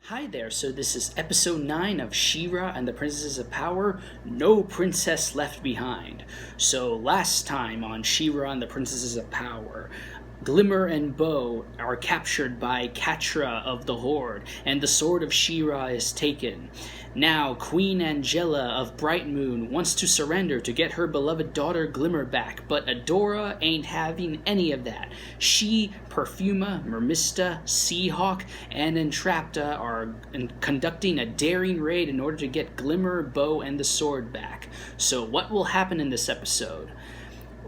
Hi there, so this is episode 9 of She-Ra and the Princesses of Power, No Princess Left Behind. So last time on She-Ra and the Princesses of Power, Glimmer and Bow are captured by Catra of the Horde, and the sword of She-Ra is taken. Now, Queen Angela of Bright Moon wants to surrender to get her beloved daughter Glimmer back, but Adora ain't having any of that. She, Perfuma, Mermista, Seahawk, and Entrapta are conducting a daring raid in order to get Glimmer, Bow, and the sword back. So what will happen in this episode?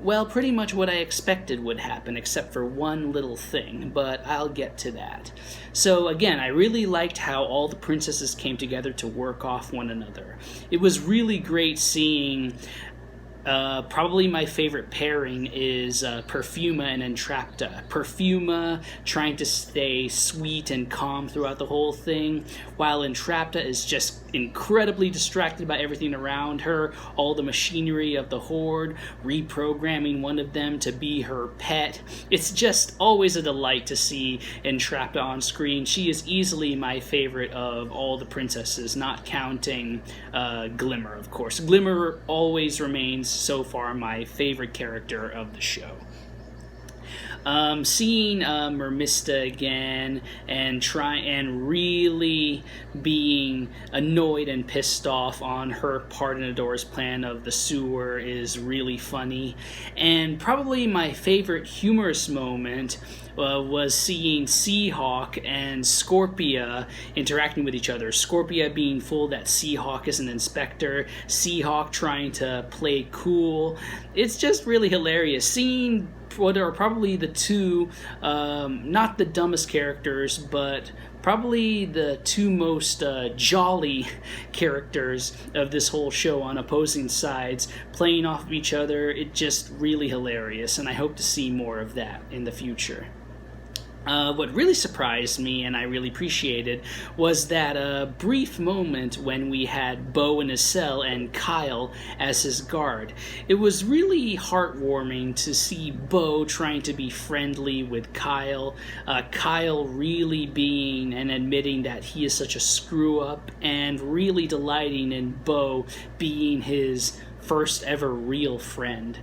Well, pretty much what I expected would happen, except for one little thing, but I'll get to that. So again, I really liked how all the princesses came together to work off one another. It was really great seeing... probably my favorite pairing is Perfuma and Entrapta. Perfuma trying to stay sweet and calm throughout the whole thing, while Entrapta is just incredibly distracted by everything around her, all the machinery of the Horde, reprogramming one of them to be her pet. It's just always a delight to see Entrapta on screen. She is easily my favorite of all the princesses, not counting Glimmer, of course. Glimmer always remains so far my favorite character of the show. Seeing Mermista again and really being annoyed and pissed off on her part in Adora's plan of the sewer is really funny. And probably my favorite humorous moment was seeing Seahawk and Scorpia interacting with each other. Scorpia being fooled that Seahawk is an inspector, Seahawk trying to play cool. It's just really hilarious. Seeing what are probably the two, not the dumbest characters, but probably the two most jolly characters of this whole show on opposing sides, playing off of each other. It's just really hilarious, and I hope to see more of that in the future. What really surprised me, and I really appreciated, was that brief moment when we had Bow in his cell and Kyle as his guard. It was really heartwarming to see Bow trying to be friendly with Kyle, Kyle really being and admitting that he is such a screw-up, and really delighting in Bow being his first ever real friend.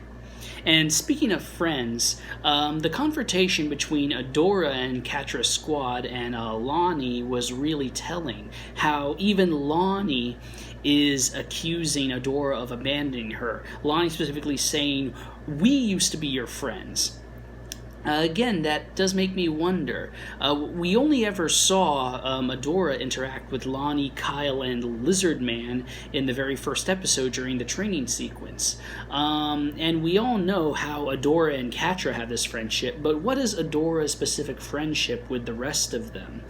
And speaking of friends, the confrontation between Adora and Catra's squad and Lonnie was really telling. How even Lonnie is accusing Adora of abandoning her. Lonnie specifically saying, "We used to be your friends." Again, that does make me wonder. We only ever saw Adora interact with Lonnie, Kyle, and Lizard Man in the very first episode during the training sequence. And we all know how Adora and Catra have this friendship, but what is Adora's specific friendship with the rest of them?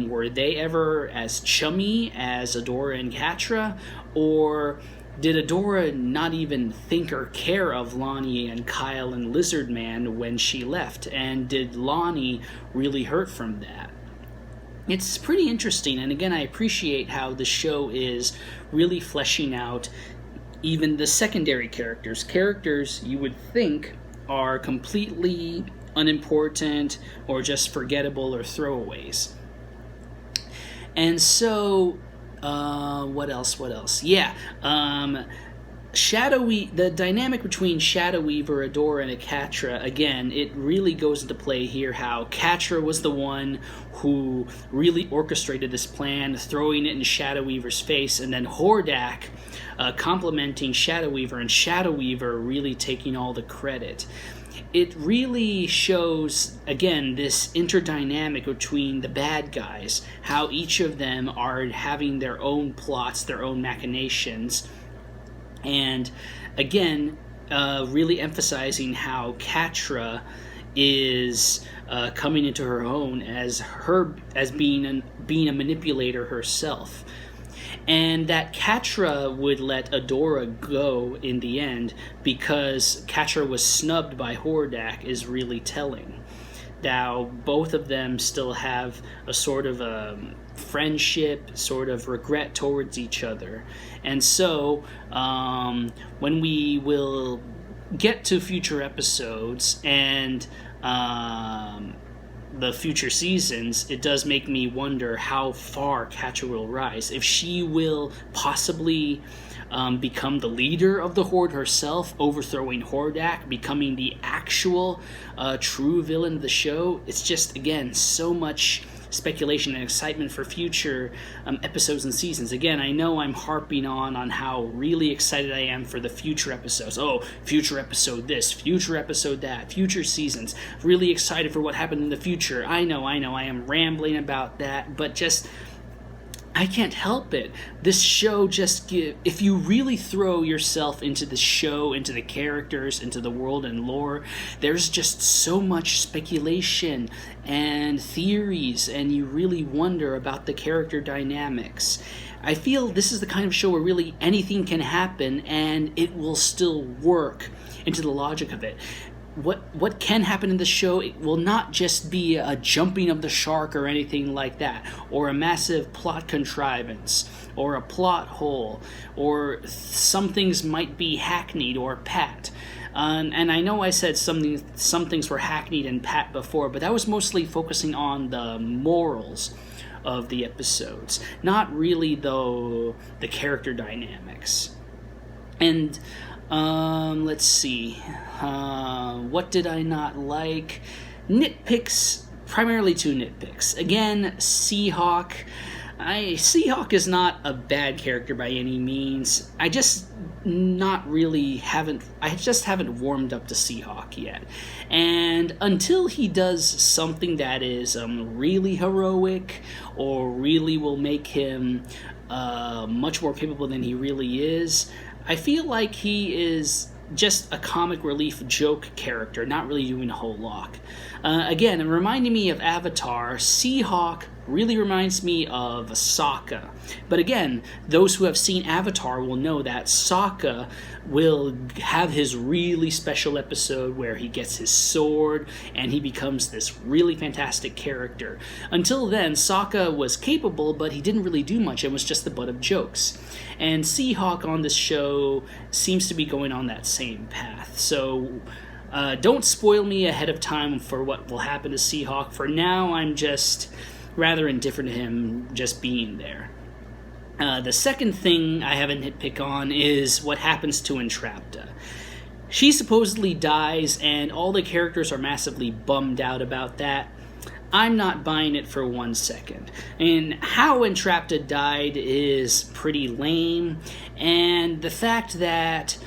Were they ever as chummy as Adora and Catra, or did Adora not even think or care of Lonnie and Kyle and Lizard Man when she left? And did Lonnie really hurt from that? It's pretty interesting, and again, I appreciate how the show is really fleshing out even the secondary characters. Characters you would think are completely unimportant or just forgettable or throwaways. And so... what else? Yeah, the dynamic between Shadow Weaver, Adora, and Catra, again, it really goes into play here how Catra was the one who really orchestrated this plan, throwing it in Shadow Weaver's face, and then Hordak complimenting Shadow Weaver, and Shadow Weaver really taking all the credit. It really shows, again, this interdynamic between the bad guys, how each of them are having their own plots, their own machinations, and again, really emphasizing how Catra is coming into her own as being a manipulator herself. And that Catra would let Adora go in the end because Catra was snubbed by Hordak is really telling. Now, both of them still have a sort of a friendship, sort of regret towards each other. And so, when we will get to future episodes and the future seasons, it does make me wonder how far Catra will rise. If she will possibly become the leader of the Horde herself, overthrowing Hordak, becoming the actual true villain of the show. It's just, again, so much speculation and excitement for future episodes and seasons. Again, I know I'm harping on how really excited I am for the future episodes. Oh, future episode this, future episode that, future seasons. Really excited for what happened in the future. I know, I am rambling about that, but just, I can't help it. This show just if you really throw yourself into the show, into the characters, into the world and lore, there's just so much speculation and theories, and you really wonder about the character dynamics. I feel this is the kind of show where really anything can happen and it will still work into the logic of it. What can happen in the show, it will not just be a jumping of the shark or anything like that, or a massive plot contrivance, or a plot hole, or some things might be hackneyed or pat. And I know I said some things were hackneyed and pat before, but that was mostly focusing on the morals of the episodes, not really, though, the character dynamics. And let's see. What did I not like? Nitpicks, primarily two nitpicks. Again, Seahawk. Seahawk is not a bad character by any means. I just haven't warmed up to Seahawk yet. And until he does something that is really heroic, or really will make him much more capable than he really is, I feel like he is just a comic relief joke character, not really doing a whole lot. Again, and reminding me of Avatar, Seahawk really reminds me of Sokka. But again, those who have seen Avatar will know that Sokka will have his really special episode where he gets his sword and he becomes this really fantastic character. Until then, Sokka was capable, but he didn't really do much and was just the butt of jokes. And Seahawk on this show seems to be going on that same path. So don't spoil me ahead of time for what will happen to Seahawk. For now, I'm just rather indifferent to him just being there. The second thing I have a nitpick on is what happens to Entrapta. She supposedly dies, and all the characters are massively bummed out about that. I'm not buying it for 1 second. And how Entrapta died is pretty lame, and the fact that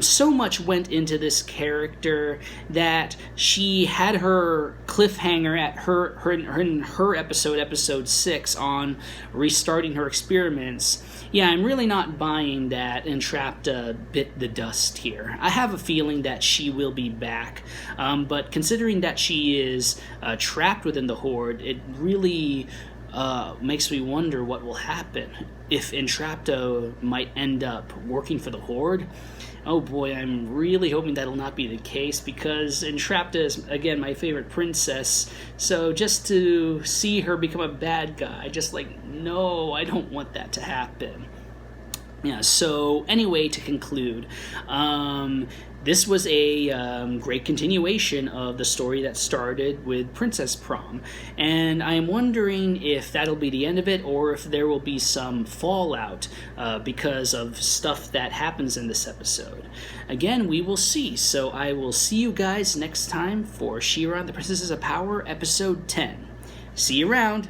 so much went into this character that she had her cliffhanger at her episode 6 on restarting her experiments. Yeah, I'm really not buying that Entrapta bit the dust here. I have a feeling that she will be back, but considering that she is trapped within the Horde, it really makes me wonder what will happen if Entrapta might end up working for the Horde. Oh boy, I'm really hoping that'll not be the case, because Entrapta is, again, my favorite princess, so just to see her become a bad guy, just like, no, I don't want that to happen. Yeah, so anyway, to conclude, this was a great continuation of the story that started with Princess Prom, and I'm wondering if that'll be the end of it, or if there will be some fallout because of stuff that happens in this episode. Again, we will see, so I will see you guys next time for She-Ra and the Princesses of Power, Episode 10. See you around!